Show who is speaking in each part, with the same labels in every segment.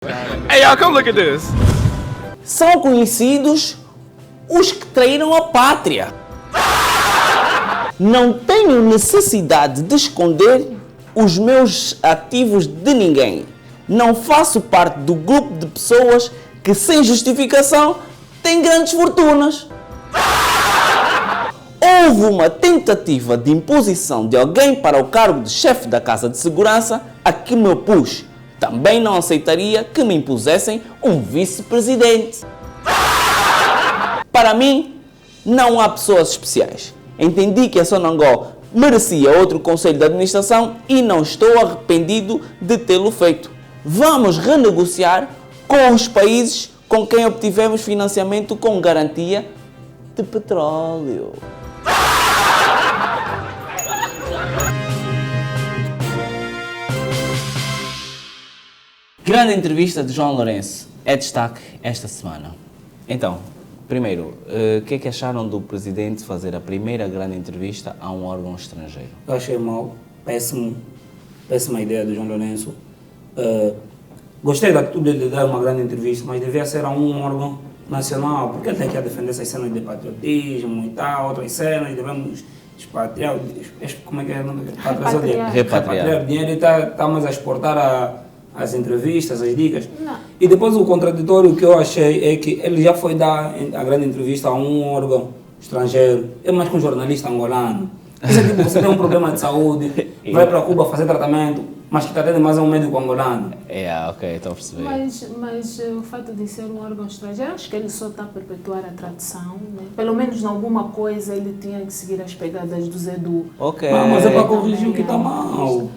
Speaker 1: Hey y'all, come look at this.
Speaker 2: São conhecidos os que traíram a pátria. Não tenho necessidade de esconder os meus ativos de ninguém. Não faço parte do grupo de pessoas que, sem justificação, têm grandes fortunas. Houve uma tentativa de imposição de alguém para o cargo de chefe da Casa de Segurança a que me opus. Também não aceitaria que me impusessem um vice-presidente. Para mim, não há pessoas especiais. Entendi que a Sonangol merecia outro conselho de administração e não estou arrependido de tê-lo feito. Vamos renegociar com os países com quem obtivemos financiamento com garantia de petróleo. Grande entrevista de João Lourenço é destaque esta semana. Então, primeiro, o que é que acharam do presidente fazer a primeira grande entrevista a um órgão estrangeiro?
Speaker 3: Eu achei mal, péssima ideia do João Lourenço. Gostei da atitude de dar uma grande entrevista, mas devia ser a um órgão nacional, porque ele tem que defender essas cenas de patriotismo e tal, outras cenas, devemos expatriar, como é que é o nome? Repatriar dinheiro e estamos a exportar as entrevistas, as dicas. Não. E depois o contraditório que eu achei é que ele já foi dar a grande entrevista a um órgão estrangeiro, é mais que um jornalista angolano. Isso é tipo, você tem um problema de saúde, vai para Cuba fazer tratamento, mas que está tendo mais um médico angolano.
Speaker 4: Ok, estou a perceber.
Speaker 5: Mas o fato de ser um órgão estrangeiro, acho que ele só está a perpetuar a tradição, né? Pelo menos em alguma coisa ele tinha que seguir as pegadas do Zedu.
Speaker 3: Mas é para corrigir o que está mal.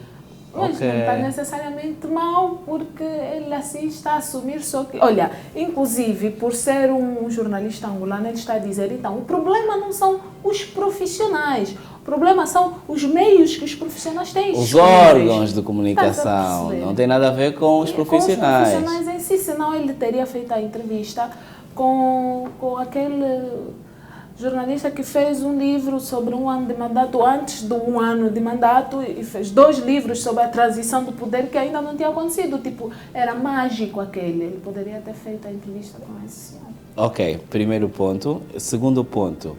Speaker 5: Mas não está necessariamente mal, porque ele assim está a assumir só que... Olha, inclusive, por ser um jornalista angolano, ele está a dizer, então, o problema não são os profissionais, o problema são os meios que os profissionais têm.
Speaker 4: Os órgãos de comunicação, não tem nada a ver com os profissionais.
Speaker 5: Com os profissionais em si, senão ele teria feito a entrevista com aquele jornalista que fez um livro sobre um ano de mandato, antes do um ano de mandato, e fez 2 livros sobre a transição do poder que ainda não tinha acontecido. Tipo, era mágico aquele. Ele poderia ter feito a entrevista com esse senhor.
Speaker 4: Ok, primeiro ponto. Segundo ponto.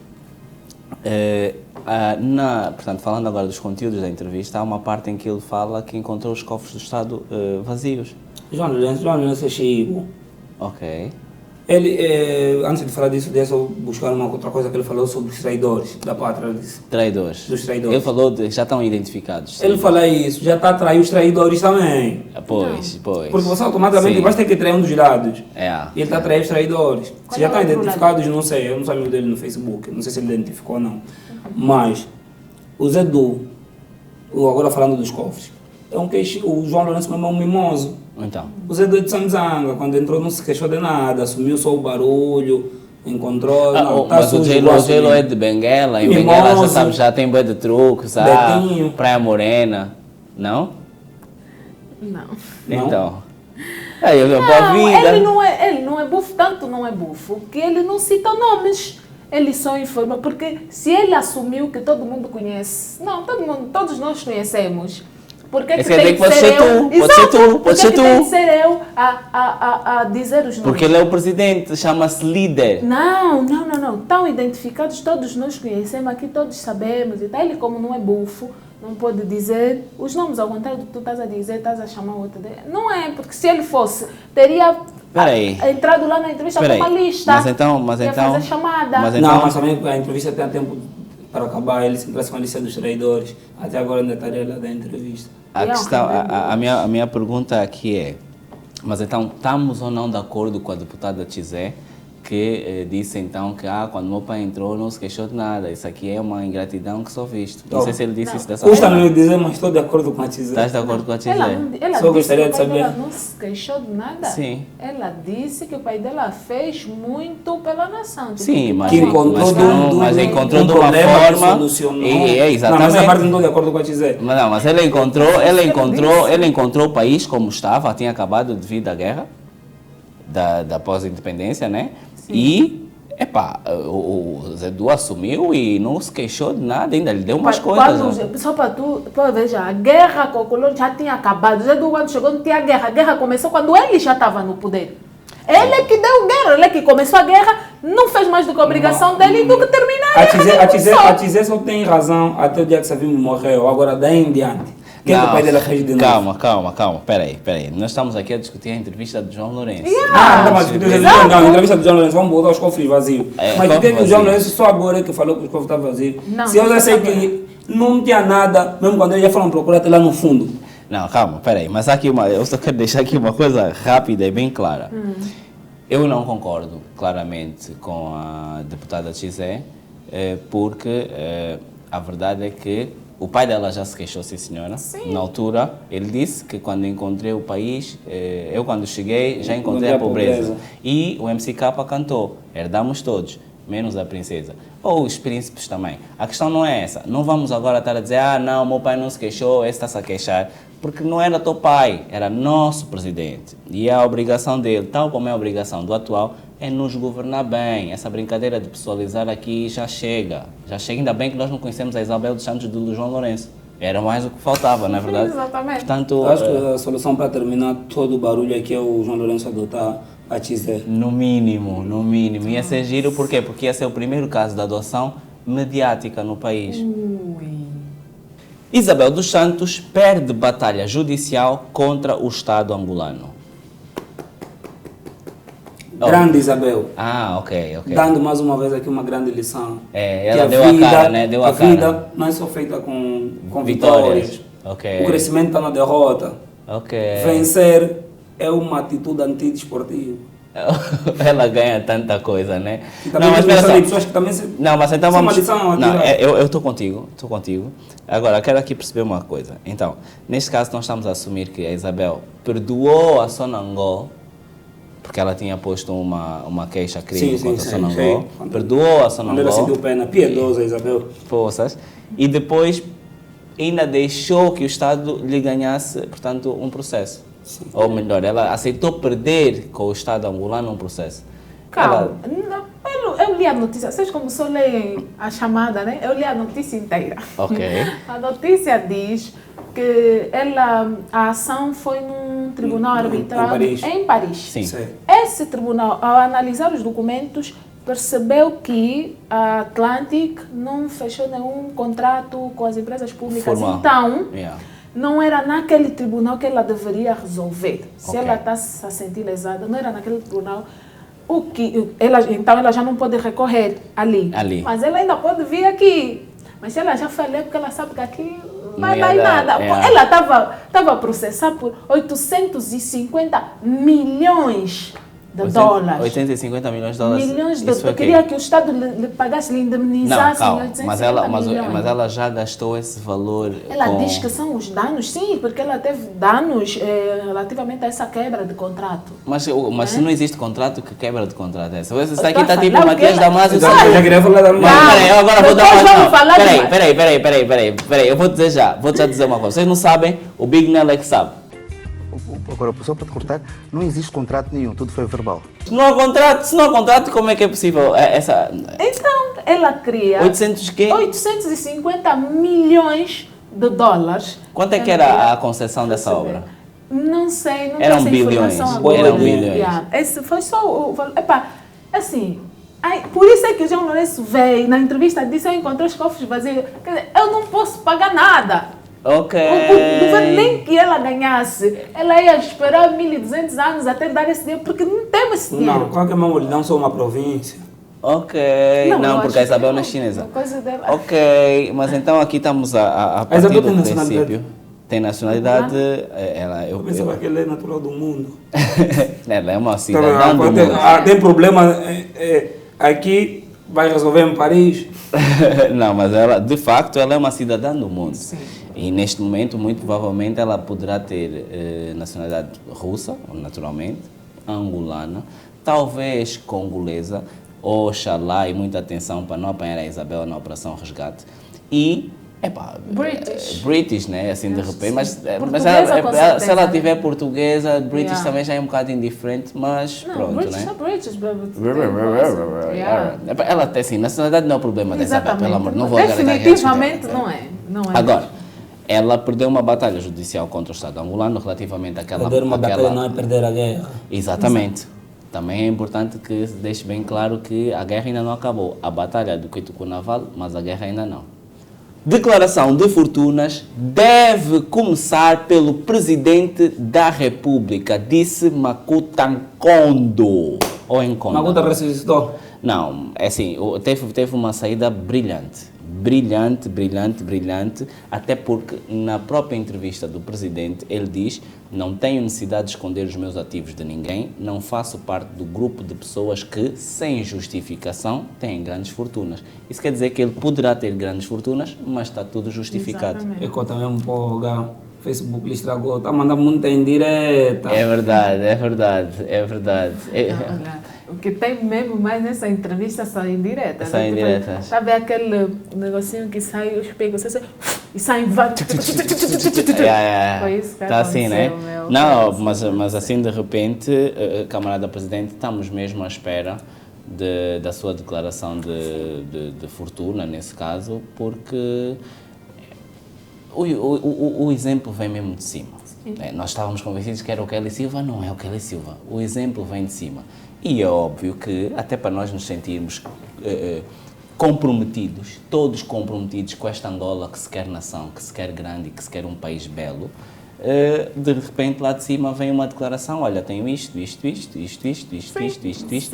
Speaker 4: Portanto, falando agora dos conteúdos da entrevista, há uma parte em que ele fala que encontrou os cofres do Estado vazios.
Speaker 3: João Lourenço é chico.
Speaker 4: Ok.
Speaker 3: Ele, antes de falar disso, deixa eu buscar uma outra coisa que ele falou sobre os traidores da pátria.
Speaker 4: Traidores?
Speaker 3: Dos traidores.
Speaker 4: Ele falou que já estão identificados.
Speaker 3: Ele fala isso, já está a trair os traidores também.
Speaker 4: Pois.
Speaker 3: Porque você automaticamente vai ter que trair um dos lados. E ele está a trair os traidores. Se já estão identificados, não sei, eu não sabia dele no Facebook, não sei se ele identificou ou não. Mas o Zedu, agora falando dos cofres, o João Lourenço mesmo é um mimoso.
Speaker 4: Então.
Speaker 3: O Zedu de Samzanga, quando entrou, não se queixou de nada, assumiu só o barulho, encontrou.
Speaker 4: Mas o Gelo é de Benguela, em Benguela já tem boi de truque, sabe? Praia Morena, não?
Speaker 5: Não.
Speaker 4: Então. Boa vida.
Speaker 5: Ele não é bufo, tanto não é bufo, que ele não cita nomes. Ele só informa, porque se ele assumiu que todo mundo conhece, todos nós conhecemos. Porque que tem que ser eu? Pode ser tu. Tem que ser eu a dizer os nomes.
Speaker 4: Porque ele é o presidente, chama-se líder.
Speaker 5: Não. Estão identificados, todos nós conhecemos, aqui todos sabemos. E tal. Ele, como não é bufo, não pode dizer os nomes, ao contrário do que tu estás a dizer, estás a chamar outro. Não é, porque se ele fosse, teria entrado lá na entrevista com uma lista.
Speaker 4: Mas então,
Speaker 5: fazer chamada.
Speaker 3: Mas também a entrevista tem tempo para acabar, ele se entrasse com a lista dos traidores. Até agora ainda estaria lá da entrevista.
Speaker 4: A minha pergunta aqui é, mas então estamos ou não de acordo com a deputada Tizé, que disse então que quando meu pai entrou não se queixou de nada, isso aqui é uma ingratidão que só visto. Não sei se ele disse isso dessa forma.
Speaker 3: Custa me dizer, mas estou de acordo com a Tizé.
Speaker 4: Estás de acordo com a Tizé?
Speaker 5: Ela
Speaker 3: só gostaria de saber.
Speaker 5: Ela não se queixou de nada?
Speaker 4: Sim.
Speaker 5: Ela disse que o pai dela fez muito pela nação.
Speaker 4: Sim, mas
Speaker 3: encontrou
Speaker 4: de uma forma. Exatamente.
Speaker 3: Não, mas essa parte não estou de acordo com a Tizé.
Speaker 4: Mas ele encontrou o país como estava, tinha acabado de vir da guerra, da pós-independência, né? Sim. E Epá, o Zé Du assumiu e não se queixou de nada, ainda lhe deu umas coisas.
Speaker 5: Só para tu veja, a guerra com o Colón já tinha acabado. Zé Du, quando chegou, não tinha guerra. A guerra começou quando ele já estava no poder. Ele é que deu guerra, ele é que começou a guerra, não fez mais do que a obrigação dele do que terminar
Speaker 3: A Tizé só tem razão até o dia que Savimbi morreu, agora daí em diante. Quem é o pai dela fez de novo?
Speaker 4: Calma, peraí. Nós estamos aqui a discutir a entrevista de João Lourenço.
Speaker 3: Não, mas a entrevista do João Lourenço, vamos botar os cofres vazios. Mas por que o João Lourenço só agora que falou que os cofres estavam vazios? Se eu já sei que não tinha nada, mesmo quando eles já foram procurar até lá no fundo.
Speaker 4: Não, calma, peraí, mas aqui eu só quero deixar aqui uma coisa rápida e bem clara. Eu não concordo claramente com a deputada Tizé, porque a verdade é que o pai dela já se queixou, sim senhora. Sim. Na altura, ele disse que quando encontrei o país, eu quando cheguei já encontrei a pobreza. E o MCK cantou, herdamos todos, menos a princesa. Ou os príncipes também. A questão não é essa. Não vamos agora estar a dizer, não, meu pai não se queixou, esse está-se a queixar. Porque não era teu pai, era nosso presidente. E a obrigação dele, tal como é a obrigação do atual, é nos governar bem. Essa brincadeira de pessoalizar aqui já chega. Já chega, ainda bem que nós não conhecemos a Isabel dos Santos do João Lourenço. Era mais o que faltava, não é verdade?
Speaker 5: Exatamente.
Speaker 4: Portanto,
Speaker 3: Acho que a solução para terminar todo o barulho aqui é o João Lourenço adotar a Tizé.
Speaker 4: No mínimo. Ia ser giro, por quê? Porque ia ser o primeiro caso de adoção mediática no país. Isabel dos Santos perde batalha judicial contra o Estado angolano.
Speaker 3: Grande Isabel.
Speaker 4: Ok.
Speaker 3: Dando mais uma vez aqui uma grande lição.
Speaker 4: Ela deu a cara, né? Deu a cara.
Speaker 3: Vida não é só feita com vitórias.
Speaker 4: Ok.
Speaker 3: O crescimento está na derrota.
Speaker 4: Ok.
Speaker 3: Vencer é uma atitude antidesportiva.
Speaker 4: Ela ganha tanta coisa, né?
Speaker 3: Não, mas tem pessoas que também
Speaker 4: Não, mas então vamos...
Speaker 3: Lição,
Speaker 4: não, eu estou contigo. Agora, quero aqui perceber uma coisa. Então, neste caso, nós estamos a assumir que a Isabel perdoou a Sonangol, porque ela tinha posto uma queixa-crime contra a Sonangol. Perdoou a Sonangol.
Speaker 3: Quando ela sentiu pena, piedosa, Isabel.
Speaker 4: Forças. E depois ainda deixou que o Estado lhe ganhasse, portanto, um processo. Sim. Ou melhor, ela aceitou perder com o Estado angolano um processo.
Speaker 5: Calma, eu li a notícia, vocês como só leem a chamada, né? Eu li a notícia inteira.
Speaker 4: Ok.
Speaker 5: A notícia diz que a ação foi num tribunal arbitral em Paris.
Speaker 4: Sim.
Speaker 5: Esse tribunal, ao analisar os documentos, percebeu que a Atlantic não fechou nenhum contrato com as empresas públicas.
Speaker 4: Formal.
Speaker 5: Então, não era naquele tribunal que ela deveria resolver. Se ela está se a sentir lesada, não era naquele tribunal. Então ela já não pode recorrer ali. Mas ela ainda pode vir aqui. Mas se ela já falou, porque ela sabe que aqui não vai dar nada. Ela estava a processar por 850 milhões de dólares.
Speaker 4: 850 milhões de dólares.
Speaker 5: Eu queria que o Estado lhe pagasse, lhe indemnizasse.
Speaker 4: Não, calma, mas ela já gastou esse valor.
Speaker 5: Ela diz que são os danos, sim, porque ela teve danos relativamente a essa quebra de contrato.
Speaker 4: Mas se não existe contrato, que quebra de contrato é essa? Isso aqui está tipo Matias Damasio.
Speaker 3: Eu já queria falar da
Speaker 4: Peraí, eu agora vou dar
Speaker 5: uma...
Speaker 4: Peraí, eu vou já dizer uma coisa. Vocês não sabem, o Big Nel é que sabe.
Speaker 6: Agora, só para te cortar, não existe contrato nenhum, tudo foi verbal.
Speaker 4: Se não há contrato, como é que é possível essa...
Speaker 5: Então, ela cria... 850 milhões de dólares.
Speaker 4: Quanto é que era a concessão dessa obra?
Speaker 5: Não sei, não
Speaker 4: eram
Speaker 5: tenho
Speaker 4: bilhões.
Speaker 5: Eram bilhões. Esse foi só o valor. Assim, por isso é que o João Lourenço veio na entrevista disse: eu encontrei os cofres vazios. Quer dizer, eu não posso pagar nada.
Speaker 4: Ok.
Speaker 5: O governo nem que ela ganhasse, ela ia esperar 1.200 anos até dar esse dinheiro, porque não temos esse dinheiro.
Speaker 3: Não, qualquer mão lhe dão só uma província.
Speaker 4: Ok. Não porque a Isabel não é chinesa. Ok, mas então aqui estamos a partir do princípio. Tem nacionalidade,
Speaker 3: eu pensava que ela é natural do mundo.
Speaker 4: Ela é uma cidadã do mundo.
Speaker 3: Tem problema aqui, vai resolver em Paris.
Speaker 4: Não, mas ela, de facto, ela é uma cidadã do mundo.
Speaker 5: Sim.
Speaker 4: E neste momento, muito provavelmente, ela poderá ter nacionalidade russa, naturalmente, angolana, talvez congolesa, oxalá, e muita atenção para não apanhar a Isabel na Operação Resgate. E Epá,
Speaker 5: British.
Speaker 4: né? Assim de repente, mas
Speaker 5: Portuguesa, com
Speaker 4: se ela
Speaker 5: certeza.
Speaker 4: tiver portuguesa, British
Speaker 5: Yeah.
Speaker 4: também já é um bocado indiferente, mas
Speaker 5: Não,
Speaker 4: pronto,
Speaker 5: British
Speaker 4: né?
Speaker 5: é British, baby. Yeah.
Speaker 4: Epá, ela até assim, nacionalidade não é o problema dessa, pelo amor, não vou
Speaker 5: Definitivamente não é. Não é.
Speaker 4: Agora, ela perdeu uma batalha judicial contra o Estado angolano relativamente àquela...
Speaker 3: Perder uma batalha não é perder a guerra.
Speaker 4: Exatamente. Também é importante que se deixe bem claro que a guerra ainda não acabou. A batalha do Quito Naval, mas a guerra ainda não. Declaração de fortunas deve começar pelo Presidente da República, disse Makuta Nkondo. Ou Nkondo.
Speaker 3: Makuta ressuscitou.
Speaker 4: Não, é assim, teve uma saída brilhante. Brilhante, até porque na própria entrevista do presidente ele diz: não tenho necessidade de esconder os meus ativos de ninguém, não faço parte do grupo de pessoas que, sem justificação, têm grandes fortunas. Isso quer dizer que ele poderá ter grandes fortunas, mas está tudo justificado.
Speaker 5: Exatamente.
Speaker 3: É que eu também um pouco, Facebook lhe estragou, está mandando muita indireta.
Speaker 4: É verdade.
Speaker 5: Olha, o que tem mesmo mais nessa entrevista são indiretas.
Speaker 4: São
Speaker 5: né?
Speaker 4: indiretas.
Speaker 5: Sabe aquele negocinho que sai os pegos e saem vários. Foi isso que
Speaker 4: Tá assim, né?
Speaker 5: aconteceu, meu.
Speaker 4: Não, mas assim de repente, camarada presidente, estamos mesmo à espera da sua declaração de fortuna, nesse caso, porque o exemplo vem mesmo de cima. Nós estávamos convencidos que era o Kelly Silva, não é o Kelly Silva. O exemplo vem de cima. E é óbvio que, até para nós nos sentirmos comprometidos, todos comprometidos com esta Angola que se quer nação, que se quer grande e que se quer um país belo, de repente lá de cima vem uma declaração: olha, tenho isto.
Speaker 5: Se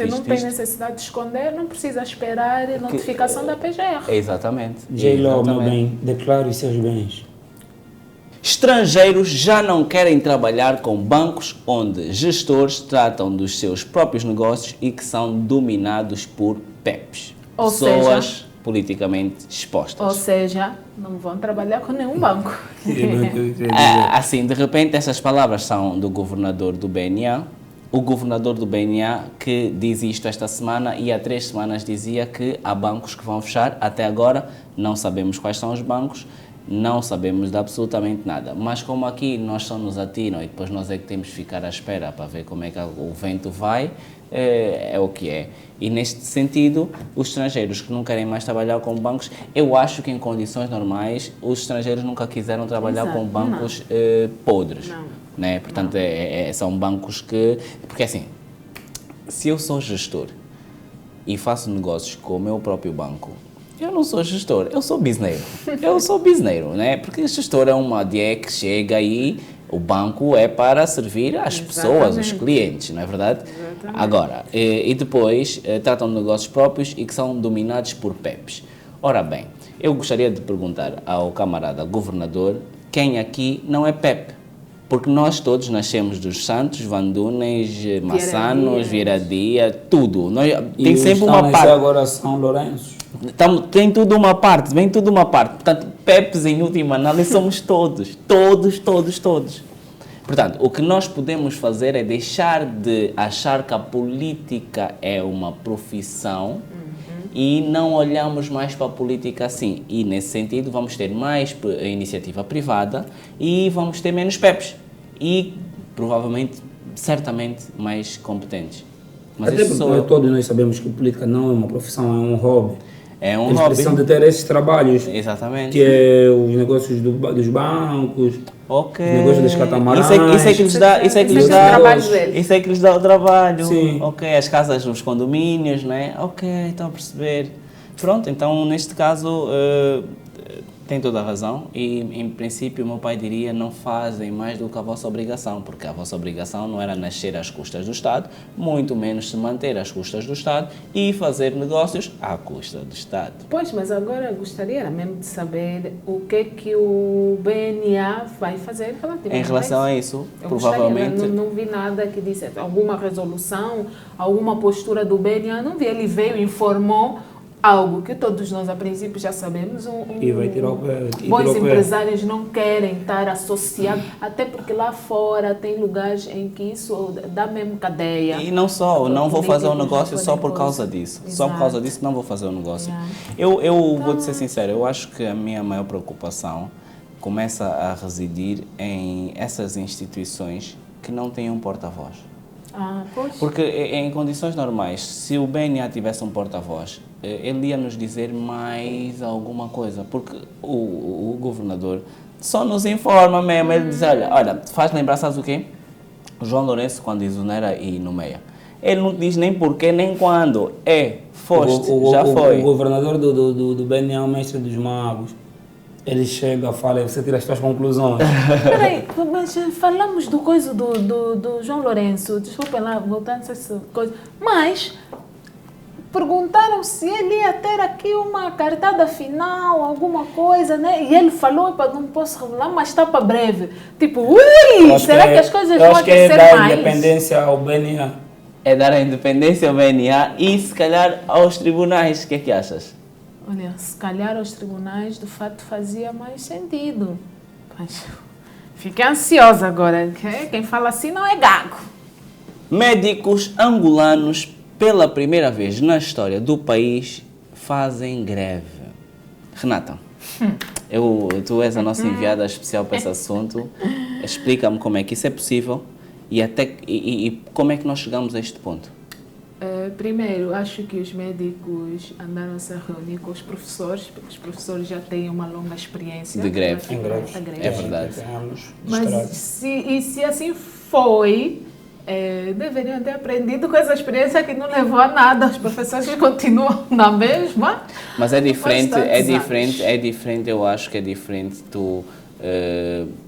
Speaker 5: não tem necessidade de esconder, não precisa esperar a notificação da PGR.
Speaker 4: Exatamente.
Speaker 3: J-Lo, meu bem, declare os seus bens.
Speaker 4: Estrangeiros já não querem trabalhar com bancos onde gestores tratam dos seus próprios negócios e que são dominados por PEPs.
Speaker 5: Ou
Speaker 4: Pessoas
Speaker 5: seja,
Speaker 4: politicamente expostas.
Speaker 5: Ou seja, não vão trabalhar com nenhum banco.
Speaker 4: Assim, de repente, essas palavras são do governador do BNA. O governador do BNA que diz isto esta semana e há 3 semanas dizia que há bancos que vão fechar. Até agora não sabemos quais são os bancos. Não sabemos de absolutamente nada, mas como aqui nós só nos atinam e depois nós é que temos de ficar à espera para ver como é que o vento vai, é o que é. E neste sentido, os estrangeiros que não querem mais trabalhar com bancos, eu acho que em condições normais os estrangeiros nunca quiseram trabalhar
Speaker 5: Exato.
Speaker 4: com bancos podres.
Speaker 5: Não.
Speaker 4: Né? Portanto, são bancos que... Porque assim, se eu sou gestor e faço negócios com o meu próprio banco, eu não sou gestor, eu sou business. Né? Porque gestor é uma ideia que chega aí, o banco é para servir às pessoas, os clientes, não é verdade?
Speaker 5: Exatamente.
Speaker 4: Agora, e depois tratam de negócios próprios e que são dominados por PEPs. Ora bem, eu gostaria de perguntar ao camarada governador quem aqui não é PEP. Porque nós todos nascemos dos Santos, Vandunes, Massanos, Vieradia, tudo. Tem sempre uma parte.
Speaker 3: Agora São Lourenço.
Speaker 4: Tem tudo uma parte, vem tudo uma parte. Portanto, PEPs em última análise somos todos. Portanto, o que nós podemos fazer é deixar de achar que a política é uma profissão e não olhamos mais para a política assim. E nesse sentido vamos ter mais iniciativa privada e vamos ter menos PEPs. E provavelmente, certamente, mais competentes. Mas
Speaker 3: Até
Speaker 4: isso
Speaker 3: porque todos nós sabemos que política não é uma profissão, é um hobby.
Speaker 4: É um
Speaker 3: Eles
Speaker 4: hobby.
Speaker 3: precisam de ter esses trabalhos,
Speaker 4: Exatamente.
Speaker 3: que é os negócios dos bancos,
Speaker 4: Ok.
Speaker 3: os negócios dos catamarãs.
Speaker 4: Isso é que lhes dá,
Speaker 5: Isso é que lhes dá
Speaker 4: o trabalho.
Speaker 3: Sim.
Speaker 4: Ok, as casas, os condomínios, né? Ok, estão a perceber. Pronto, então neste caso tem toda a razão e em princípio o meu pai diria não fazem mais do que a vossa obrigação, porque a vossa obrigação não era nascer às custas do Estado, muito menos se manter às custas do Estado e fazer negócios à custa do Estado.
Speaker 5: Pois, mas agora eu gostaria mesmo de saber o que o BNA vai fazer relativamente
Speaker 4: Em relação a isso,
Speaker 5: Eu
Speaker 4: provavelmente...
Speaker 5: gostaria, não vi nada que disse alguma resolução, alguma postura do BNA, não vi. Ele veio, informou algo que todos nós a princípio já sabemos.
Speaker 3: E vai tirar o pé.
Speaker 5: Bons empresários não querem estar associados, até porque lá fora tem lugares em que isso dá mesmo cadeia.
Speaker 4: E não só, não vou fazer um
Speaker 5: Políticos
Speaker 4: negócio
Speaker 5: não
Speaker 4: só
Speaker 5: podem
Speaker 4: por causa
Speaker 5: coisa.
Speaker 4: disso. Só por causa disso não vou fazer um negócio. Eu vou te ser sincero, eu acho que a minha maior preocupação começa a residir em essas instituições que não têm um porta-voz.
Speaker 5: Pois.
Speaker 4: Porque em condições normais, se o BNA tivesse um porta-voz, ele ia nos dizer mais alguma coisa, porque o governador só nos informa mesmo, ele diz, olha, faz lembrar, sabes o quê? O João Lourenço, quando exonera e nomeia, ele não diz nem porquê, nem quando. Já foi.
Speaker 3: O governador do BNA, o mestre dos magos, ele chega, fala, você tira as suas conclusões.
Speaker 5: Peraí, mas falamos do coisa do João Lourenço, desculpem lá, voltando a essa coisa, mas perguntaram se ele ia ter aqui uma cartada final, alguma coisa, né? E ele falou, não posso revelar, mas está para breve. Tipo, será que as coisas vão acontecer mais?
Speaker 3: Eu acho que é dar independência ao BNA.
Speaker 4: É dar a independência ao BNA e, se calhar, aos tribunais. O que é que achas?
Speaker 5: Olha, se calhar aos tribunais, de fato, fazia mais sentido. Mas fiquei ansiosa agora. Quem fala assim não é gago.
Speaker 4: Médicos angolanos, pela primeira vez na história do país, fazem greve. Renata, tu és a nossa enviada especial para esse assunto. Explica-me como é que isso é possível e como é que nós chegamos a este ponto.
Speaker 5: Primeiro, acho que os médicos andaram a se reunir com os professores, porque os professores já têm uma longa experiência
Speaker 4: de greve.
Speaker 3: Em greve.
Speaker 4: É verdade.
Speaker 5: Mas se assim foi, deveriam ter aprendido com essa experiência que não levou a nada. Os professores continuam na mesma.
Speaker 4: Mas é diferente, eu acho que é diferente tu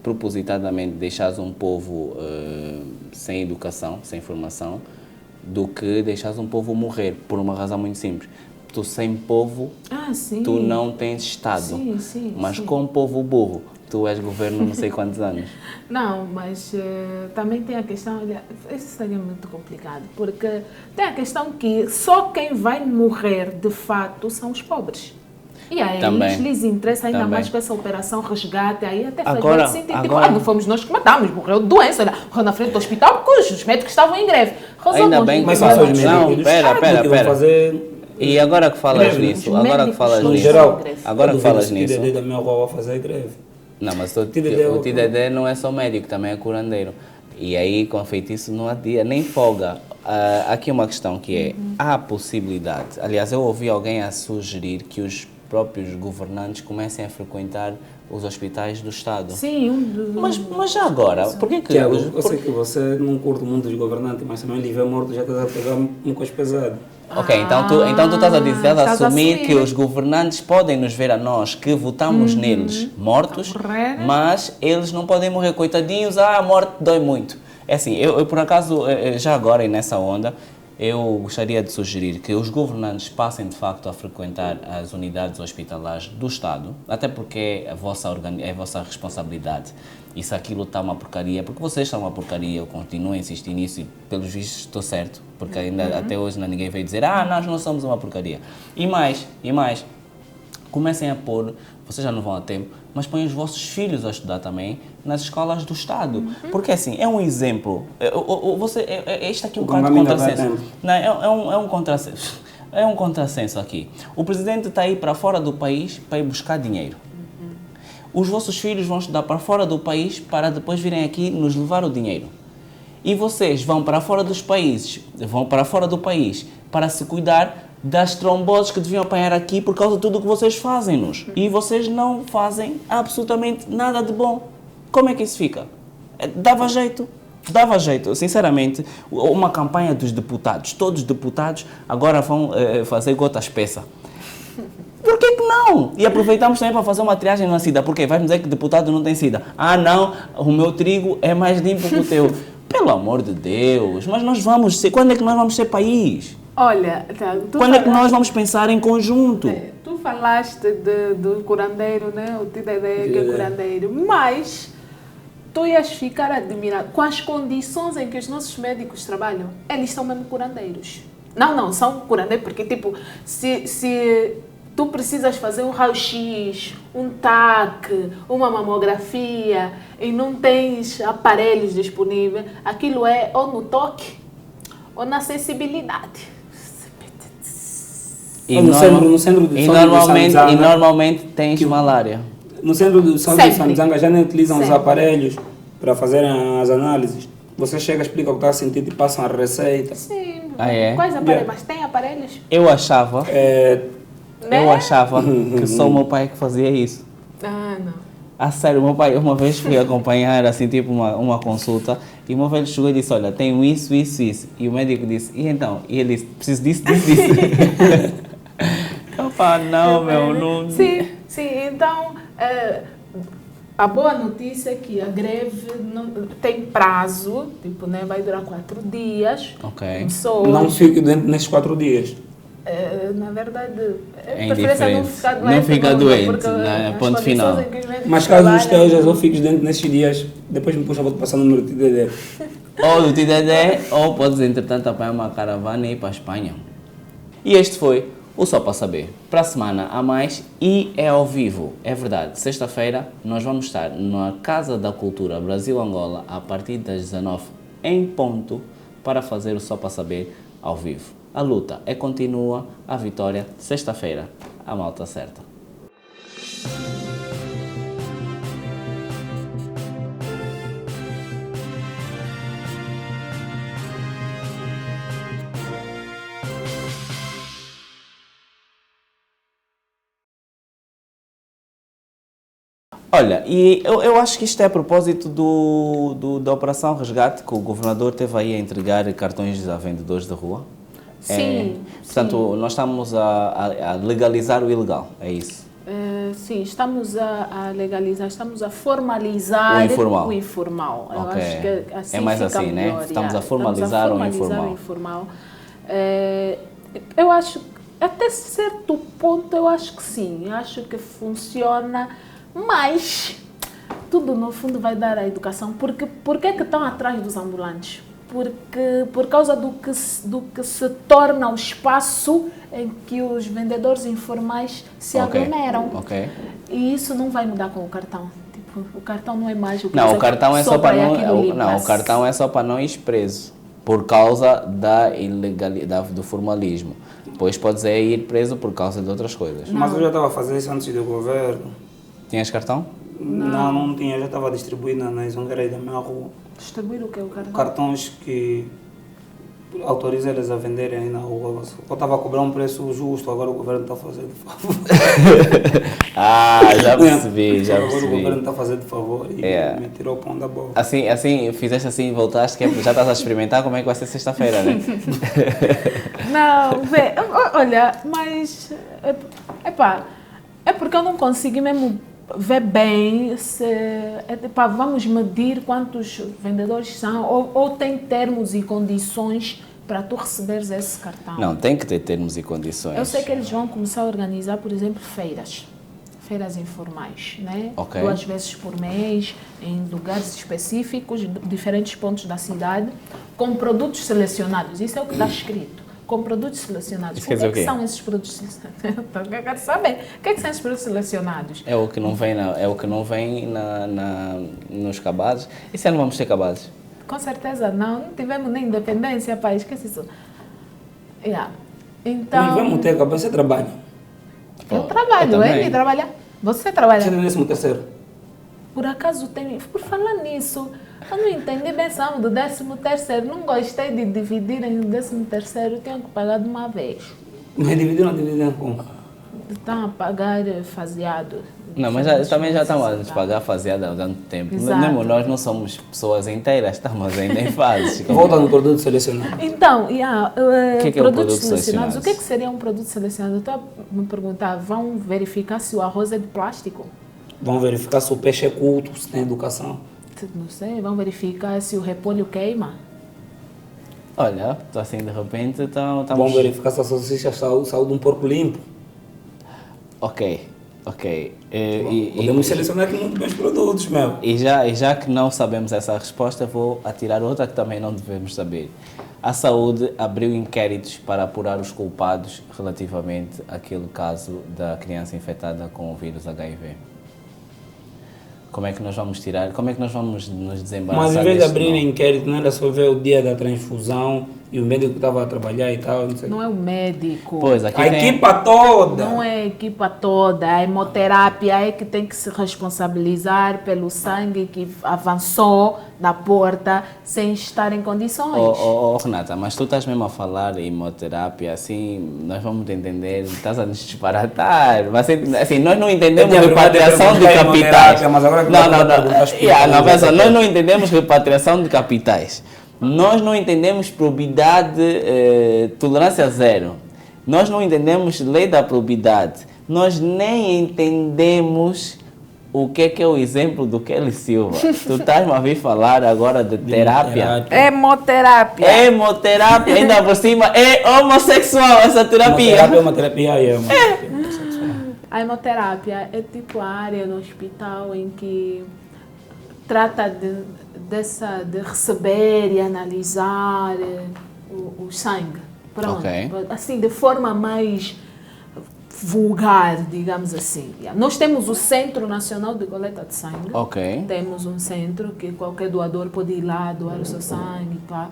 Speaker 4: propositadamente deixares um povo sem educação, sem formação, do que deixares um povo morrer, por uma razão muito simples. Tu sem povo, tu não tens Estado. Mas com um povo burro, tu és governo não sei quantos anos.
Speaker 5: Não, mas também tem a questão, olha, isso seria muito complicado, porque tem a questão que só quem vai morrer de fato são os pobres. E a eles lhes interessa ainda mais com essa operação resgate, aí até faz muito sentido. Tipo, não fomos nós que matamos, morreu de doença, morreu na frente do hospital porque os médicos estavam em greve.
Speaker 4: Ainda bem que não, pera. E agora que falas nisso,
Speaker 3: no geral,
Speaker 4: agora que falas nisso.
Speaker 3: O TDD da minha avó vai fazer greve.
Speaker 4: Não, mas o TDD não é só médico, também é curandeiro. E aí com feitiço não há dia, nem folga. Aqui uma questão que é, há possibilidade, aliás eu ouvi alguém a sugerir que os próprios governantes comecem a frequentar os hospitais do Estado.
Speaker 5: Sim,
Speaker 4: mas já agora, por que que...
Speaker 3: Tiago, eu sei que você não curte o mundo dos governantes, mas também ele vê morto já está a pegar um coisa pesado.
Speaker 4: Ok, então tu estás a dizer, estás a assumir que os governantes podem nos ver a nós, que votamos neles, mortos, mas eles não podem morrer, coitadinhos, a morte dói muito. É assim, eu por acaso, já agora e nessa onda, eu gostaria de sugerir que os governantes passem de facto a frequentar as unidades hospitalares do Estado, até porque é a vossa responsabilidade. E se aquilo está uma porcaria, porque vocês estão uma porcaria, eu continuo a insistir nisso e pelos vistos estou certo, porque ainda até hoje ninguém veio dizer nós não somos uma porcaria. E mais, comecem a pôr, vocês já não vão a tempo, mas põem os vossos filhos a estudar também nas escolas do Estado. Porque assim, é um exemplo. Este aqui é um bocado de contrassenso. Não, é um contrassenso. É um contrassenso aqui. O presidente está aí para fora do país para ir buscar dinheiro. Os vossos filhos vão estudar para fora do país para depois virem aqui nos levar o dinheiro. E vocês vão para fora dos países, vão para fora do país para se cuidar das tromboses que deviam apanhar aqui por causa de tudo o que vocês fazem-nos. E vocês não fazem absolutamente nada de bom. Como é que isso fica? Dava jeito. Sinceramente, uma campanha dos deputados, todos os deputados agora vão fazer gota espessa. Por que não? E aproveitamos também para fazer uma triagem na SIDA. Por quê? Vai dizer que deputado não tem SIDA. Não, o meu trigo é mais limpo que o teu. Pelo amor de Deus, mas nós vamos ser... Quando é que nós vamos ser país?
Speaker 5: Olha,
Speaker 4: quando é que nós vamos pensar em conjunto?
Speaker 5: Tu falaste do curandeiro, né? O TDD que é curandeiro, mas tu ias ficar admirado com as condições em que os nossos médicos trabalham. Eles são mesmo curandeiros. Não, são curandeiros, porque tipo, se tu precisas fazer um raio-x, um TAC, uma mamografia e não tens aparelhos disponíveis, aquilo é ou no toque ou na sensibilidade.
Speaker 3: No centro de saúde de Sanzanga,
Speaker 4: normalmente tens malária.
Speaker 3: no centro de saúde de
Speaker 5: Sempre.
Speaker 3: Sanzanga já nem utilizam os
Speaker 5: Sempre.
Speaker 3: aparelhos para fazerem as análises. Você chega, explica o que está a sentir e passam a receita.
Speaker 5: Sim.
Speaker 4: Ah, é?
Speaker 5: Quais aparelhos? Mas tem aparelhos?
Speaker 4: Eu achava
Speaker 5: Né?
Speaker 4: que só o meu pai que fazia isso.
Speaker 5: Ah, não.
Speaker 4: A sério, meu pai, uma vez fui acompanhar assim, tipo uma consulta, e uma vez chegou e disse, olha, tenho isso. E o médico disse, e então? E ele disse, preciso disso. Opa, não, meu, não...
Speaker 5: Sim. Então, a boa notícia é que a greve não, tem prazo, tipo, né, vai durar 4 dias.
Speaker 4: Ok.
Speaker 5: Começou
Speaker 3: Não
Speaker 5: hoje.
Speaker 3: fique dentro nesses 4 dias.
Speaker 5: Na verdade,
Speaker 4: É
Speaker 5: preferência
Speaker 4: indiferente.
Speaker 5: não ficar
Speaker 4: Não
Speaker 5: doente.
Speaker 4: fica doente,
Speaker 5: porque
Speaker 4: né,
Speaker 5: as
Speaker 4: ponto
Speaker 5: condições
Speaker 4: final.
Speaker 5: em que os médicos
Speaker 3: Mas caso
Speaker 5: trabalham-
Speaker 3: estejas ou fiques dentro nesses dias, depois me puxa, vou-te passar o número de TDD.
Speaker 4: Ou do TDD, ou podes, entretanto, apanhar uma caravana e ir para a Espanha. E este foi o Só Para Saber. Para a semana há mais e é ao vivo. É verdade, sexta-feira nós vamos estar na Casa da Cultura Brasil-Angola a partir das 19 em ponto para fazer o Só Para Saber ao vivo. A luta é contínua, a vitória sexta-feira. A malta certa. Olha, e eu acho que isto é a propósito da Operação Resgate, que o governador teve aí a entregar cartões a vendedores de rua.
Speaker 5: Sim.
Speaker 4: Portanto, nós estamos a legalizar o ilegal, é isso?
Speaker 5: Sim, estamos a legalizar, estamos a formalizar
Speaker 4: O informal.
Speaker 5: Eu
Speaker 4: Ok.
Speaker 5: acho que assim
Speaker 4: É mais
Speaker 5: fica
Speaker 4: assim, né?
Speaker 5: melhor,
Speaker 4: Estamos
Speaker 5: yeah.
Speaker 4: a formalizar o informal.
Speaker 5: informal. Eu acho, até certo ponto, eu acho que sim. Eu acho que funciona, mas tudo no fundo vai dar à educação. Porque é que estão atrás dos ambulantes? Por causa do que se torna o espaço em que os vendedores informais se aglomeram.
Speaker 4: Ok.
Speaker 5: E isso não vai mudar com o cartão. Tipo, o cartão não é mágico.
Speaker 4: Não, o cartão é só para não. Não, o
Speaker 5: mas
Speaker 4: cartão é só para não ir preso por causa da ilegalidade, do formalismo. Depois podes ir preso por causa de outras coisas.
Speaker 3: Mas eu já estava a fazer isso antes do governo.
Speaker 4: Tinhas cartão?
Speaker 3: Não tinha, já estava distribuindo nas zongueiras da minha rua.
Speaker 5: Distribuir o que é o cartão?
Speaker 3: Cartões que autoriza eles a venderem aí na rua. Eu estava a cobrar um preço justo, agora o governo está a fazer de favor.
Speaker 4: Já percebi, já
Speaker 3: Agora o governo
Speaker 4: percebi.
Speaker 3: está a fazer de favor e me tirou o pão da boca.
Speaker 4: Assim, fizeste assim e voltaste, que já estás a experimentar como é que vai ser sexta-feira, né?
Speaker 5: Não, vê, olha, mas epá, é porque eu não consigo mesmo ver bem se vamos medir quantos vendedores são ou tem termos e condições para tu receberes esse cartão.
Speaker 4: Não, tem que ter termos e condições.
Speaker 5: Eu sei que eles vão começar a organizar, por exemplo, feiras informais, né?
Speaker 4: Ok.
Speaker 5: 2 vezes por mês, em lugares específicos, diferentes pontos da cidade, com produtos selecionados. Isso é o que está escrito. Com produtos selecionados.
Speaker 4: Isso quer dizer o quê?
Speaker 5: São esses produtos selecionados? Eu quero saber. O que é que são esses produtos selecionados?
Speaker 4: É o que não vem, nos cabazes. Esse ano vamos ter cabazes.
Speaker 5: Com certeza não tivemos nem independência, pai, esquece isso. Yeah. Então,
Speaker 3: Mas vamos ter cabeça de trabalho.
Speaker 5: eu trabalho,
Speaker 4: também.
Speaker 5: ele trabalha. Você trabalha?
Speaker 3: Você no 13º.
Speaker 5: Por acaso tem. Por falar nisso, eu não entendi bem essa do 13º. Não gostei de dividir em 13º, tenho que pagar de uma vez.
Speaker 3: Mas dividiram como?
Speaker 5: Estão a pagar faseado.
Speaker 4: Não, mas também já estamos a nos pagar faseada há tanto tempo.
Speaker 5: Exato.
Speaker 4: Mesmo nós não somos pessoas inteiras, estamos ainda em fases.
Speaker 3: Volta no produto selecionado.
Speaker 5: Então,
Speaker 4: que é um
Speaker 5: produtos
Speaker 4: produto
Speaker 5: selecionados.
Speaker 4: selecionado?
Speaker 5: O que seria um produto selecionado? Eu estou a me perguntar, vão verificar se o arroz é de plástico?
Speaker 3: Vão verificar se o peixe é culto, se tem educação.
Speaker 5: Não sei, vão verificar se o repolho queima?
Speaker 4: Olha, assim de repente
Speaker 3: Vão
Speaker 4: estamos...
Speaker 3: verificar se a salsicha saiu de um porco limpo.
Speaker 4: Ok, Ok.
Speaker 3: Podemos selecionar aqui muito bons produtos, meu.
Speaker 4: E já que não sabemos essa resposta, vou atirar outra que também não devemos saber. A saúde abriu inquéritos para apurar os culpados relativamente àquele caso da criança infectada com o vírus HIV. Como é que nós vamos tirar? Como é que nós vamos nos desembaraçar?
Speaker 3: Mas em vez de
Speaker 4: deste
Speaker 3: abrir
Speaker 4: nó?
Speaker 3: inquérito, não era só ver o dia da transfusão e o médico que estava a trabalhar e tal, não sei.
Speaker 5: Não é o médico.
Speaker 4: Pois, aqui
Speaker 3: A
Speaker 4: tem...
Speaker 3: equipa toda!
Speaker 5: Não é a equipa toda, a hemoterapia é que tem que se responsabilizar pelo sangue que avançou na porta sem estar em condições.
Speaker 4: Renata, mas tu estás mesmo a falar em hemoterapia, assim, nós vamos entender, estás a nos disparatar, mas assim, nós não entendemos repatriação de capitais.
Speaker 3: Mas agora que
Speaker 4: Nós não entendemos repatriação de capitais. Nós não entendemos probidade, tolerância zero. Nós não entendemos lei da probidade. Nós nem entendemos o que é o exemplo do Kelly Silva. Tu estás-me a ouvir falar agora de terapia.
Speaker 5: Hemoterapia.
Speaker 4: Hemoterapia, ainda por cima, é homossexual essa terapia.
Speaker 3: É uma terapia aí,
Speaker 5: A hemoterapia é tipo a área do hospital em que trata de receber e analisar o sangue. Pronto.
Speaker 4: Ok.
Speaker 5: Assim, de forma mais vulgar, digamos assim. Nós temos o Centro Nacional de Coleta de Sangue.
Speaker 4: Ok.
Speaker 5: Temos um centro que qualquer doador pode ir lá doar o seu sangue. Pá.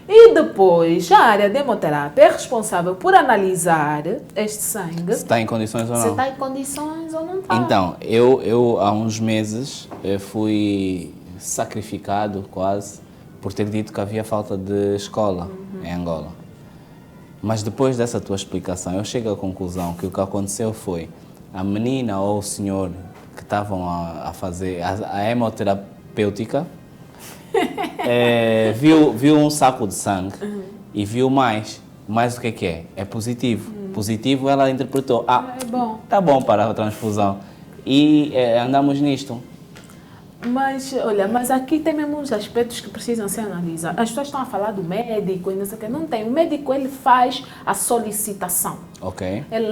Speaker 5: E depois, a área de hemoterapia é responsável por analisar este sangue.
Speaker 4: Se está em condições ou
Speaker 5: Se
Speaker 4: não.
Speaker 5: está em condições ou não está.
Speaker 4: Então, eu há uns meses fui sacrificado quase por ter dito que havia falta de escola em Angola. Mas depois dessa tua explicação, eu chego à conclusão que o que aconteceu foi a menina ou o senhor que estavam a fazer a hemoterapêutica viu um saco de sangue e viu mais. Mas o que é? É positivo. Positivo, ela interpretou,
Speaker 5: É bom.
Speaker 4: tá bom para a transfusão. E andamos nisto.
Speaker 5: Mas, olha, mas aqui tem mesmo uns aspectos que precisam ser analisados. As pessoas estão a falar do médico e não sei o que. Não tem. O médico, ele faz a solicitação.
Speaker 4: Ok.
Speaker 5: Ele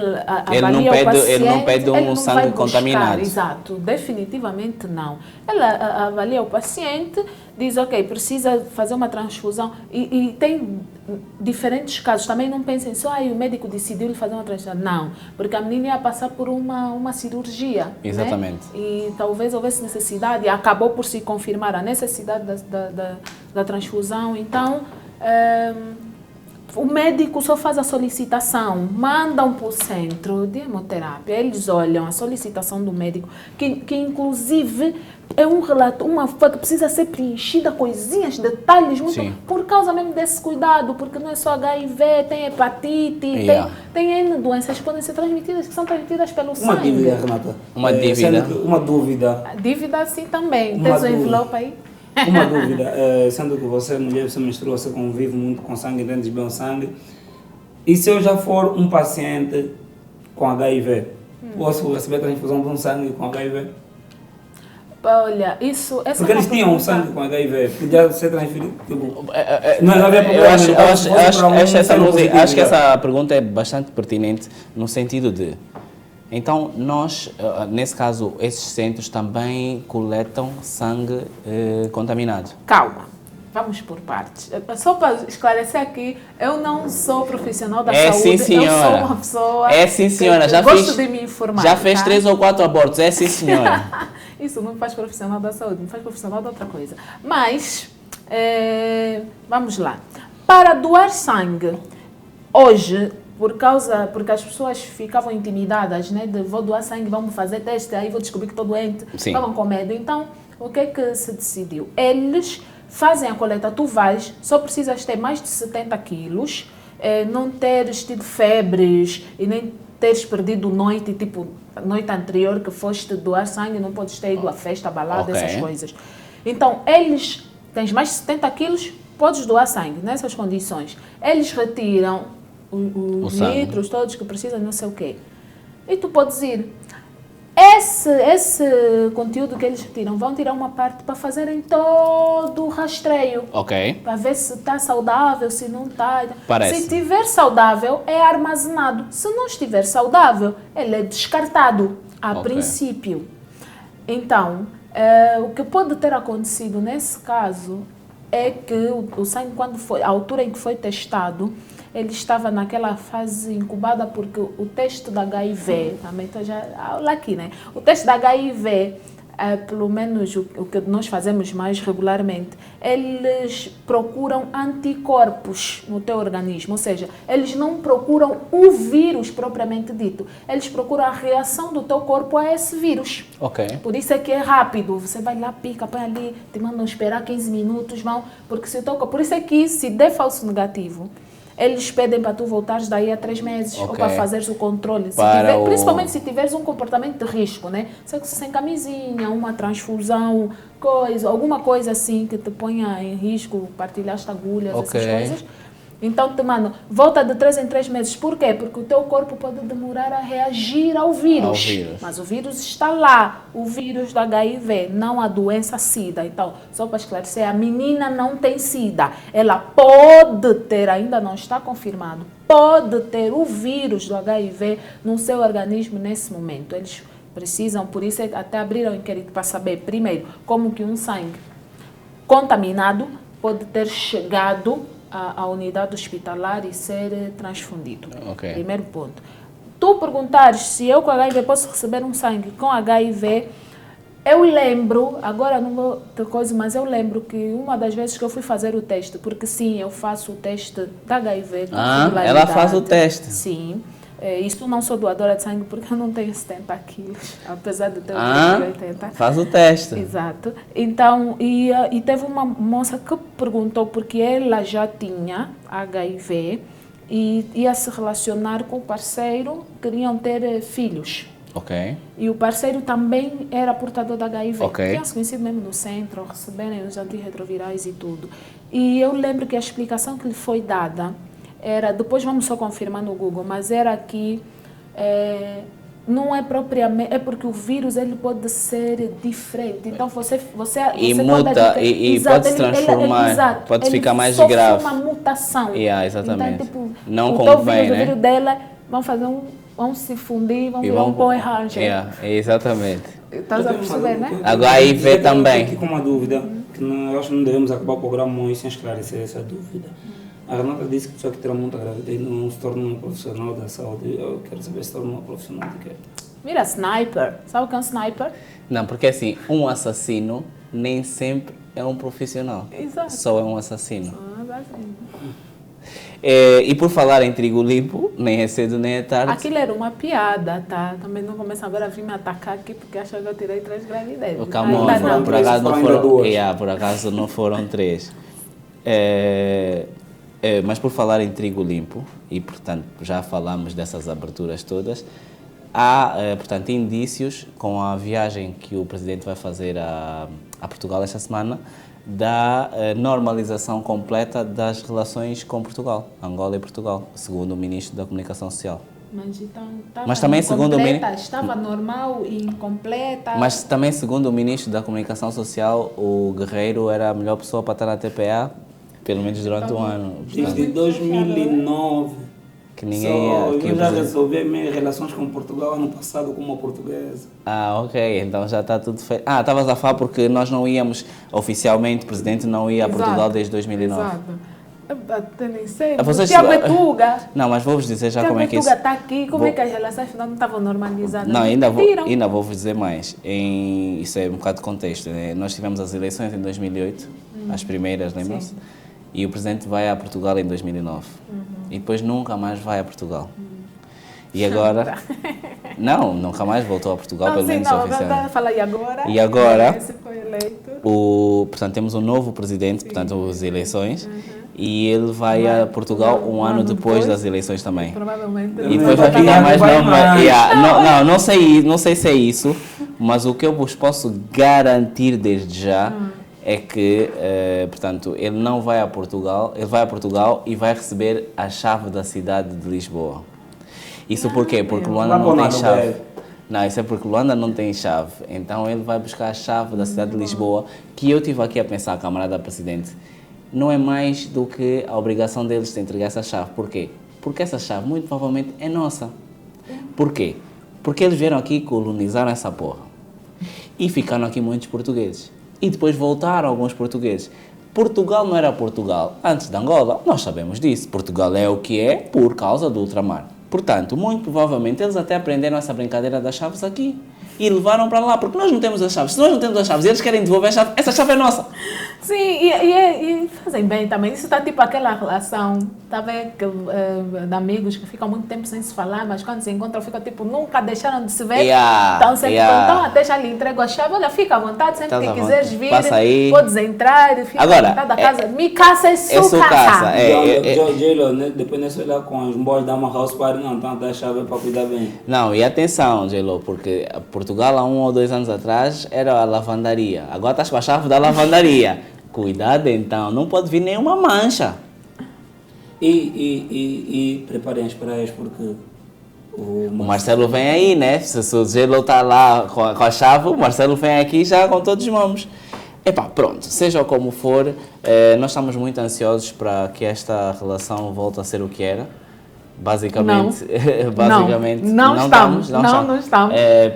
Speaker 4: não pede um
Speaker 5: ele não
Speaker 4: sangue
Speaker 5: vai buscar,
Speaker 4: contaminado.
Speaker 5: Exato, definitivamente não. Ele avalia o paciente, diz, ok, precisa fazer uma transfusão. E tem diferentes casos. Também não pensem só, o médico decidiu lhe fazer uma transfusão. Não, porque a menina ia passar por uma cirurgia.
Speaker 4: Exatamente.
Speaker 5: Né? E talvez houvesse necessidade, e acabou por se confirmar a necessidade da transfusão. Então, o médico só faz a solicitação, mandam para o centro de hemoterapia, eles olham a solicitação do médico, que inclusive é um relato, uma folha que precisa ser preenchida, coisinhas, detalhes, muito, por causa mesmo desse cuidado, porque não é só HIV, tem hepatite, tem N doenças que podem ser transmitidas, que são transmitidas pelo sangue.
Speaker 3: Uma dúvida, Renata.
Speaker 4: Uma dívida.
Speaker 3: Uma dúvida.
Speaker 5: A dívida sim também,
Speaker 3: Uma
Speaker 5: tens o
Speaker 3: dúvida.
Speaker 5: envelope aí?
Speaker 3: Uma dúvida, sendo que você é mulher, você menstrua, você convive muito com sangue, entende bem o sangue. E se eu já for um paciente com HIV, posso receber transfusão de um sangue com HIV?
Speaker 5: Olha, essa
Speaker 3: porque
Speaker 5: é uma
Speaker 3: eles tinham
Speaker 5: pergunta.
Speaker 3: sangue com HIV, podia ser transferido. Tipo,
Speaker 4: Não
Speaker 3: havia problema.
Speaker 4: Acho que essa pergunta é bastante pertinente no sentido de... Então, nós, nesse caso, esses centros também coletam sangue contaminado.
Speaker 5: Calma, vamos por partes. Só para esclarecer aqui, eu não sou profissional da saúde,
Speaker 4: sim, senhora.
Speaker 5: eu sou uma pessoa
Speaker 4: sim, senhora.
Speaker 5: que gosto de me informar.
Speaker 4: Já fez
Speaker 5: tá?
Speaker 4: 3 ou 4 abortos, sim, senhora.
Speaker 5: Isso não faz profissional da saúde, não faz profissional de outra coisa. Mas, vamos lá. Para doar sangue, hoje... Porque as pessoas ficavam intimidadas, né? De vou doar sangue, vamos fazer teste, aí vou descobrir que estou doente.
Speaker 4: Sim.
Speaker 5: Estavam com medo. Então, o que é que se decidiu? Eles fazem a coleta, tu vais, só precisas ter mais de 70 quilos, não teres tido febres e nem teres perdido noite, tipo, noite anterior que foste doar sangue, não podes ter ido à festa, à balada, essas coisas. Então, tens mais de 70 quilos, podes doar sangue nessas condições. Eles retiram os litros todos que precisam, não sei o quê. E tu podes ir. Esse conteúdo que eles retiram, vão tirar uma parte para fazerem todo o rastreio.
Speaker 4: Ok.
Speaker 5: Para ver se está saudável, se não está.
Speaker 4: Parece.
Speaker 5: Se estiver saudável, é armazenado. Se não estiver saudável, ele é descartado, a
Speaker 4: Ok.
Speaker 5: princípio. Então, o que pode ter acontecido nesse caso é que o sangue, quando foi, a altura em que foi testado, ele estava naquela fase incubada, porque o teste da HIV, também estou já lá aqui, né? O teste da HIV, pelo menos o que nós fazemos mais regularmente, eles procuram anticorpos no teu organismo, ou seja, eles não procuram o vírus propriamente dito, eles procuram a reação do teu corpo a esse vírus.
Speaker 4: Ok.
Speaker 5: Por isso é que é rápido, você vai lá, pica, põe ali, te mandam esperar 15 minutos, porque se toca. Por isso é que se der falso negativo, eles pedem para tu voltares daí a 3 meses, ou
Speaker 4: Ok.
Speaker 5: para fazeres o controle. Principalmente se tiveres um comportamento de risco, né? Sexo sem camisinha, uma transfusão, alguma coisa assim que te ponha em risco, partilhaste agulhas,
Speaker 4: Ok.
Speaker 5: essas coisas. Então te mandam, volta de 3 em 3 meses. Por quê? Porque o teu corpo pode demorar a reagir ao vírus.
Speaker 4: Ao vírus.
Speaker 5: Mas o vírus está lá, o vírus do HIV, não a doença SIDA. Então, só para esclarecer, a menina não tem SIDA. Ela pode ter, ainda não está confirmado, pode ter o vírus do HIV no seu organismo nesse momento. Eles precisam, por isso até abriram o inquérito para saber, primeiro, como que um sangue contaminado pode ter chegado à unidade hospitalar e ser transfundido.
Speaker 4: Ok.
Speaker 5: Primeiro ponto. Tu perguntares se eu com HIV posso receber um sangue com HIV, eu lembro, agora não vou ter coisa, mas eu lembro que uma das vezes que eu fui fazer o teste, porque sim, eu faço o teste da HIV. com regularidade.
Speaker 4: Ela faz o teste.
Speaker 5: Sim. Isso não sou doadora de sangue porque eu não tenho 70 quilos, apesar de ter 80.
Speaker 4: Faz o teste.
Speaker 5: Exato. Então, e teve uma moça que perguntou porque ela já tinha HIV e ia se relacionar com o parceiro, queriam ter filhos.
Speaker 4: Ok.
Speaker 5: E o parceiro também era portador da HIV.
Speaker 4: Ok.
Speaker 5: Tinham se conhecido mesmo no centro, receberem os antirretrovirais e tudo. E eu lembro que a explicação que lhe foi dada era, depois vamos só confirmar no Google, mas era que não é propriamente, é porque o vírus ele pode ser diferente. Então você
Speaker 4: E
Speaker 5: pode
Speaker 4: muta,
Speaker 5: adquirir-
Speaker 4: e
Speaker 5: Exato,
Speaker 4: pode se transformar,
Speaker 5: exato,
Speaker 4: pode
Speaker 5: ele
Speaker 4: ficar mais
Speaker 5: sofre
Speaker 4: grave.
Speaker 5: uma mutação.
Speaker 4: Exatamente.
Speaker 5: Então, tipo,
Speaker 4: Não
Speaker 5: o teu
Speaker 4: convém,
Speaker 5: vírus,
Speaker 4: né?
Speaker 5: o vírus dela, vão se fundir, vão virar um Power Ranger.
Speaker 4: Exatamente.
Speaker 5: Estás a perceber, né?
Speaker 4: Agora HIV
Speaker 3: Eu tenho
Speaker 4: também.
Speaker 3: aqui com uma dúvida, que eu acho que não devemos acabar o programa hoje sem esclarecer essa dúvida. A Renata disse que a pessoa que terá muita gravidez não se torna uma profissional da saúde. Eu quero saber se torna uma profissional de quê?
Speaker 5: Mira, sniper. Sabe o que é um sniper?
Speaker 4: Não, porque assim, um assassino nem sempre é um profissional.
Speaker 5: Exato.
Speaker 4: Só é um assassino.
Speaker 5: Assim.
Speaker 4: E por falar em trigo limpo, nem é cedo nem é tarde.
Speaker 5: Aquilo era uma piada, tá? Também não começam agora a vir me atacar aqui porque acham que eu tirei 3 gravidezes.
Speaker 4: Calma,
Speaker 5: Ainda não.
Speaker 4: por acaso não
Speaker 3: Foram ainda
Speaker 4: foram,
Speaker 3: duas.
Speaker 4: por acaso não foram 3. Mas por falar em trigo limpo, e portanto já falamos dessas aberturas todas, há portanto, indícios com a viagem que o Presidente vai fazer a Portugal esta semana da normalização completa das relações com Portugal, Angola e Portugal, segundo o Ministro da Comunicação Social.
Speaker 5: Mas então estava
Speaker 4: Mas também segundo o
Speaker 5: incompleta, estava normal e incompleta.
Speaker 4: Mas também, segundo o Ministro da Comunicação Social, o Guerreiro era a melhor pessoa para estar na TPA, pelo menos durante um ano.
Speaker 3: Desde 2009.
Speaker 4: Que ninguém ia... que
Speaker 3: eu
Speaker 4: o
Speaker 3: já
Speaker 4: presidente-
Speaker 3: resolvi minhas relações com Portugal ano passado com uma portuguesa.
Speaker 4: Ok, então já está tudo feito. Estavas a falar porque nós não íamos, oficialmente, o Presidente não ia a
Speaker 5: Exato.
Speaker 4: Portugal desde 2009.
Speaker 5: Exato. Eu nem sei.
Speaker 4: Vocês-
Speaker 5: Tiago Etuga.
Speaker 4: Não, mas vou-vos dizer já como é que isso...
Speaker 5: Etuga está aqui. Como
Speaker 4: Vou-
Speaker 5: é que as relações não estavam normalizadas?
Speaker 4: Não,
Speaker 5: Tiram.
Speaker 4: ainda vou-vos dizer mais. Isso é um bocado de contexto. Né? Nós tivemos as eleições em 2008, as primeiras, lembram-se?
Speaker 5: Sim.
Speaker 4: E o Presidente vai a Portugal em 2009. E depois nunca mais vai a Portugal. E agora... Não, nunca mais voltou a Portugal,
Speaker 5: Não,
Speaker 4: pelo
Speaker 5: sim,
Speaker 4: menos
Speaker 5: não,
Speaker 4: oficialmente.
Speaker 5: fala e agora?
Speaker 4: E agora?
Speaker 5: Esse foi eleito.
Speaker 4: Portanto, temos um novo presidente, portanto, as eleições, e ele vai a Portugal um ano depois das eleições também.
Speaker 5: Provavelmente.
Speaker 4: E depois vai
Speaker 3: Vai
Speaker 4: ficar mais
Speaker 3: vai
Speaker 4: não,
Speaker 3: mais.
Speaker 4: não sei se é isso, mas o que eu vos posso garantir desde já é que, portanto, ele não vai a Portugal, ele vai a Portugal e vai receber a chave da cidade de Lisboa. Isso por quê? Porque Luanda
Speaker 3: Lá
Speaker 4: não
Speaker 3: para
Speaker 4: tem
Speaker 3: onde
Speaker 4: chave.
Speaker 3: é?
Speaker 4: Não, isso é porque Luanda não tem chave. Então ele vai buscar a chave da cidade de Lisboa, que eu estive aqui a pensar, camarada presidente, não é mais do que a obrigação deles de entregar essa chave. Por quê? Porque essa chave, muito provavelmente, é nossa. Por quê? Porque eles vieram aqui e colonizaram essa porra. E ficaram aqui muitos portugueses. E depois voltaram alguns portugueses. Portugal não era Portugal antes de Angola, nós sabemos disso. Portugal é o que é por causa do ultramar. Portanto, muito provavelmente eles até aprenderam essa brincadeira das chaves aqui e levaram para lá, porque nós não temos as chaves. Se nós não temos as chaves e eles querem devolver a chave, essa chave é nossa.
Speaker 5: Sim, e fazem bem também. Isso está tipo aquela relação, tá vendo, de amigos que ficam muito tempo sem se falar, mas quando se encontram ficam tipo, nunca deixaram de se ver. Então sempre então até já lhe entrego a chave, olha, fica à vontade, sempre que quiseres vir, podes entrar, fica
Speaker 4: agora,
Speaker 5: à vontade da casa. Me caça é sua casa.
Speaker 3: J-Lo, depois nesse olhar com os boys da uma house party, não, então dá a chave para cuidar bem.
Speaker 4: Não, e atenção, J-Lo, porque Portugal há 1 ou 2 anos atrás era a lavandaria, agora estás com a chave da lavandaria. Cuidado então, não pode vir nenhuma mancha.
Speaker 3: E preparem as praias porque
Speaker 4: o Marcelo vem aí, né? Se o Gelo está lá com a chave, o Marcelo vem aqui já com todos os mãos. Epá, pronto, seja como for, nós estamos muito ansiosos para que esta relação volte a ser o que era. Basicamente,
Speaker 5: não estamos.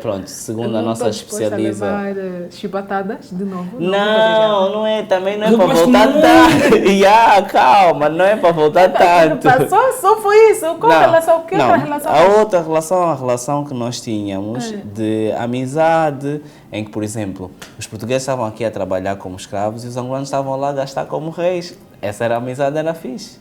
Speaker 4: Pronto, segundo a nossa especializa.
Speaker 5: Chibatadas de novo.
Speaker 4: Não é, também não é para voltar tanto. Calma, não é para voltar tanto.
Speaker 5: Só foi isso. Qual relação? Que outra relação?
Speaker 4: A outra relação, a relação que nós tínhamos de amizade, em que, por exemplo, os portugueses estavam aqui a trabalhar como escravos e os angolanos estavam lá a gastar como reis. Essa era a amizade, era fixe.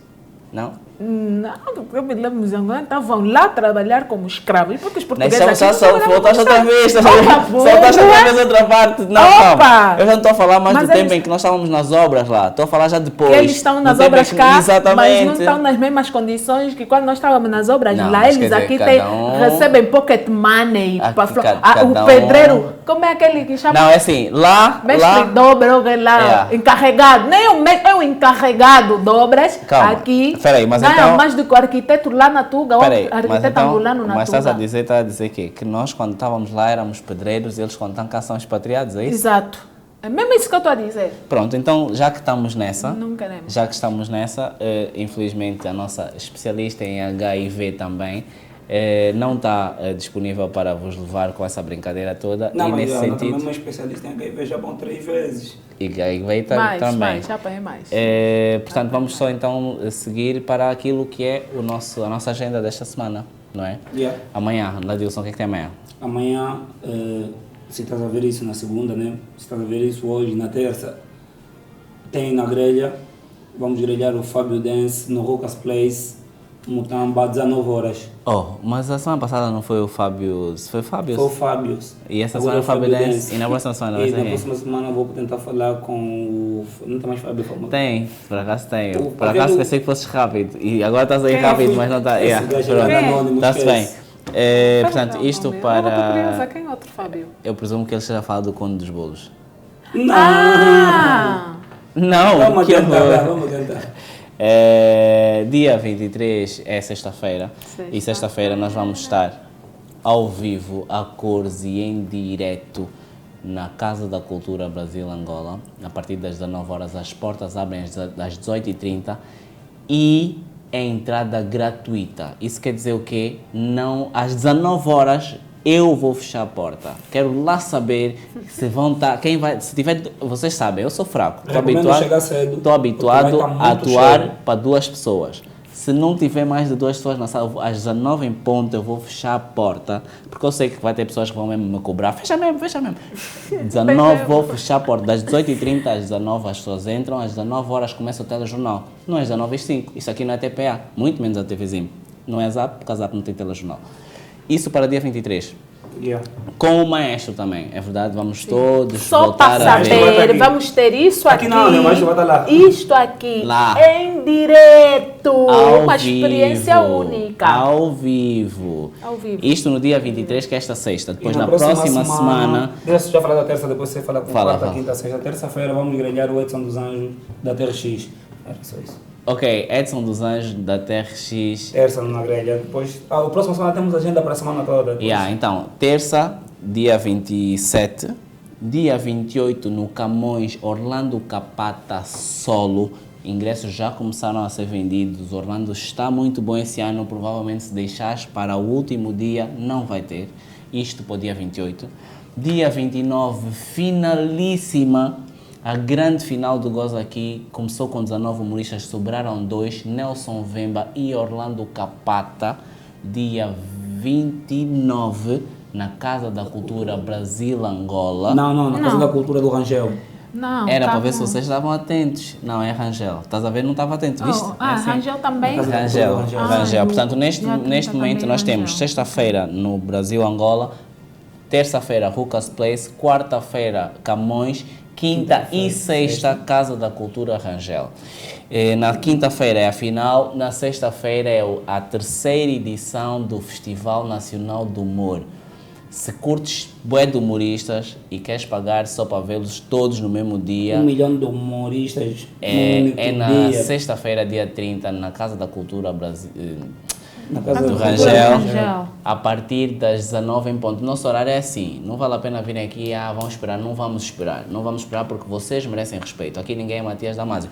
Speaker 4: Não?
Speaker 5: Não, eu me lembro, os angolanos estavam lá trabalhar como escravos. E porque os portugueses
Speaker 4: voltaste outra vez, soltaste outra vez outra parte. Não, calma. Eu já não estou a falar mais do tempo em que nós estávamos nas obras lá. Estou a falar já depois.
Speaker 5: Eles estão nas obras cá,
Speaker 4: exatamente,
Speaker 5: mas não estão nas mesmas condições que quando nós estávamos nas obras
Speaker 4: não,
Speaker 5: lá. Eles aqui recebem pocket money. O pedreiro, como é aquele que chama?
Speaker 4: Não, é assim, lá...
Speaker 5: Mestre dobro, encarregado. Nem o encarregado de obras aqui.
Speaker 4: Peraí, mas
Speaker 5: ganha
Speaker 4: então...
Speaker 5: mais do que o arquiteto lá na Tuga, arquiteto angolano na Tuga.
Speaker 4: Mas estás a dizer quê? Que nós, quando estávamos lá, éramos pedreiros e eles, quando estão cá, são expatriados, é isso?
Speaker 5: Exato. É mesmo isso que eu estou a dizer.
Speaker 4: Pronto, então, já que estamos nessa...
Speaker 5: Não queremos.
Speaker 4: Já que estamos nessa, infelizmente, a nossa especialista em HIV também não está disponível para vos levar com essa brincadeira toda.
Speaker 3: Não,
Speaker 4: e
Speaker 3: mas
Speaker 4: nesse sentido...
Speaker 3: também uma especialista em HIV já vão 3 vezes.
Speaker 4: E HIV também.
Speaker 5: Mais, já apanhei mais.
Speaker 4: Portanto, vamos só então seguir para aquilo que é a nossa agenda desta semana, não é?
Speaker 3: Yeah.
Speaker 4: Amanhã, Ladilson, o que é que tem amanhã?
Speaker 3: Amanhã, se estás a ver isso na segunda, né? Se estás a ver isso hoje, na terça, tem na grelha, vamos grelhar o Fábio Dance no Rocas Place, Mutamba, 19 horas.
Speaker 4: Mas a semana passada não foi o Fábio... Foi o Fábio?
Speaker 3: Foi o Fábio.
Speaker 4: E essa semana é o Fábio Dance. E na próxima semana vai ser
Speaker 3: na próxima semana vou tentar falar com o... Não tem mais Fábio Famoso?
Speaker 4: Tem, por acaso tem. Por acaso pensei que fosses rápido. E agora estás aí rápido, mas não está... Está-se bem. Portanto, isto para...
Speaker 5: Quem é outro Fábio?
Speaker 4: Eu presumo que ele esteja a falar do Conde dos Bolos.
Speaker 5: Não!
Speaker 4: Não,
Speaker 3: vamos tentar.
Speaker 4: Dia 23 é sexta-feira e sexta-feira nós vamos estar ao vivo, a cores e em direto na Casa da Cultura Brasil-Angola, a partir das 19 horas. As portas abrem às 18h30 e é entrada gratuita. Isso quer dizer o quê? Não, às 19 horas eu vou fechar a porta. Quero lá saber se vão estar... Quem vai... Se tiver... Vocês sabem, eu sou fraco. Estou habituado a atuar para 2 pessoas. Se não tiver mais de 2 pessoas na sala, às 19 em ponto eu vou fechar a porta, porque eu sei que vai ter pessoas que vão mesmo me cobrar. Fecha mesmo. 19 vou fechar a porta. Das 18h30 às 19 as pessoas entram, às 19 horas começa o telejornal. Não é às 19h05. Isso aqui não é TPA, muito menos a TVzinho. Não é Zap, porque a Zap não tem telejornal. Isso para dia 23.
Speaker 3: Yeah.
Speaker 4: Com o maestro também, é verdade, vamos todos
Speaker 5: só
Speaker 4: voltar
Speaker 5: para
Speaker 4: a
Speaker 5: saber, vamos ter isso aqui,
Speaker 3: não, o maestro vai estar lá.
Speaker 5: Isto aqui,
Speaker 4: lá.
Speaker 5: Em direto,
Speaker 4: ao
Speaker 5: uma
Speaker 4: vivo,
Speaker 5: experiência única.
Speaker 4: Ao vivo. Isto no dia 23, que é esta sexta. Depois na próxima semana...
Speaker 3: Deixa eu já falar da terça, depois você fala com
Speaker 4: Fala.
Speaker 3: quarta, quinta, sexta. Terça-feira vamos grelhar o Edson dos Anjos da TRX. Era só isso.
Speaker 4: Ok, Edson dos Anjos da TRX.
Speaker 3: Terça na grelha, depois... a próxima semana temos agenda para a semana toda. Depois.
Speaker 4: Yeah, então, terça, dia 27, dia 28 no Camões, Orlando Capata Solo. Ingressos já começaram a ser vendidos. Orlando está muito bom esse ano. Provavelmente, se deixares para o último dia, não vai ter. Isto para o dia 28. Dia 29, finalíssima. A grande final do Goza aqui começou com 19 humoristas, sobraram 2, Nelson Vemba e Orlando Capata. Dia 29, na Casa da Cultura Brasil-Angola.
Speaker 3: Não, na Casa
Speaker 5: Não.
Speaker 3: da Cultura do Rangel.
Speaker 5: Não,
Speaker 4: Era
Speaker 5: tá
Speaker 4: para ver se
Speaker 5: bom.
Speaker 4: vocês estavam atentos. Não, é Rangel. Estás a ver? Não estava atento, viste?
Speaker 5: Oh,
Speaker 4: É assim.
Speaker 5: Rangel também?
Speaker 4: Rangel,
Speaker 3: Rangel.
Speaker 4: Rangel.
Speaker 5: Ah,
Speaker 4: Portanto,
Speaker 5: no
Speaker 4: neste
Speaker 5: dia 30
Speaker 4: momento
Speaker 5: também
Speaker 4: nós
Speaker 5: Rangel.
Speaker 4: temos sexta-feira no Brasil-Angola, terça-feira Rucas Place, quarta-feira Camões, quinta e sexta Casa da Cultura Rangel. Na quinta-feira é a final, na sexta-feira é a terceira edição do Festival Nacional do Humor. Se curtes bué de humoristas e queres pagar só para vê-los todos no mesmo dia,
Speaker 3: 1 milhão de humoristas no
Speaker 4: é
Speaker 3: único
Speaker 4: na
Speaker 3: dia.
Speaker 4: sexta-feira, dia 30, na Casa da Cultura
Speaker 3: Na Casa
Speaker 4: do
Speaker 3: da
Speaker 4: Rangel,
Speaker 5: Rangel.
Speaker 4: a partir das 19 em ponto. Nosso horário é assim, não vale a pena virem aqui, vamos esperar, não vamos esperar. Não vamos esperar porque vocês merecem respeito. Aqui ninguém é Matias Damasio.